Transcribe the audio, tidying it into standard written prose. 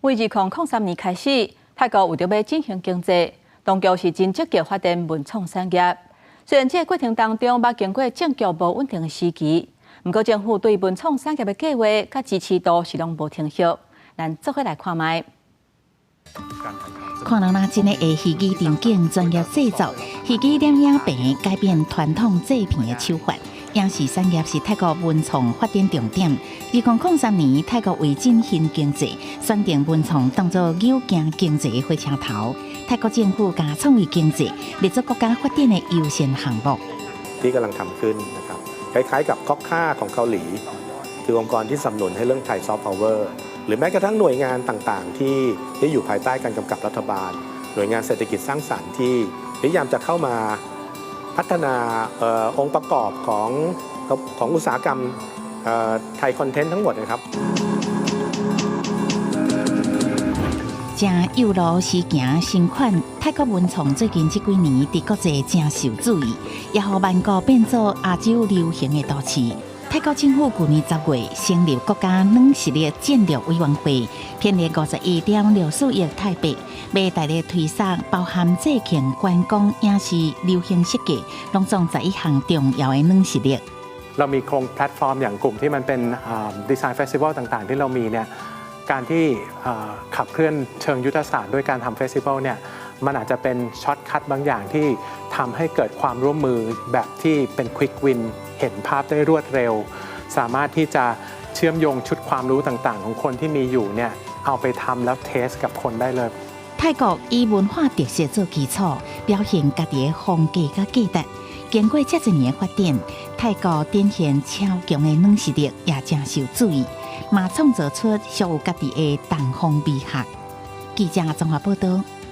为2003年开始，泰国为着要振兴经济，当局是真积极发展文创产业。虽然这个过程当中捌经过政局无稳定的时期，不过政府对文创产业的计划甲支持度是拢无停歇。咱做伙来看卖。看人那真的会戏剧场景专业制作，戏剧摄影棚改变传统制片的手法。影视产业是泰国文创发展重点。2003年，泰国为振兴经济，选定文创当作有形经济的火车头。泰国政府把创意经济列作国家发展的优先項目。ที่กำลังทำขึ้นนะครับคล้ายๆกับคอกค่าของเกาหลีคือองค์กรที่สนับสนุนให้เรื่องไทยซอฟต์พาวเวอร์หรือแม้กระทั่งหน่วยงานต่างๆที่อยู่ภายใต้การกำกับรัฐบาลหน่วยงานเศรษฐกิจสร้างสรรค์ที่พยายามจะเข้ามาพัฒนาองค์ประกอบของอุตสาหกรรมไทยคอนเทนต์ทั้งหมดนะครับ正有路时行新款，泰国文创最近这几年在国际正受注意，也让曼谷变作亚洲流行的都市。泰国政府去年10月成立国家软实力战略委员会，编列51.64亿泰币，要大力推展包含制片、观光、影视、流行设计，拢总11项重要的软实力。เรามีโครงแพลตฟอร์มอย่างกลุ่มที่มันเป็นดีไซน์เฟสติวัลต่างๆที่เรามีเนี่ยการที่ขับเคลื่อนเชิงยุทธศาสตร์ด้วยการทำเฟสติวัลเนี่ยมันอาจจะเป็นช็อตคัทบางอย่างที่ทำให้เกิดความร่วมมือแบบที่เป็นควิกวินเห็นภาพได้รวดเร็วสามารถที่จะเชื่อมโยงชุดความรู้ต่างๆของคนที่มีอยู่เนี่ยเอาไปทำแล้วเทสกับคนได้เลย泰国以文化特色做基礎，表現家己的風格甲價值。經過這一年的發展，泰國展現超強的軟實力，也正受注意，嘛創造出屬有家己的東方美學。記者綜合報道。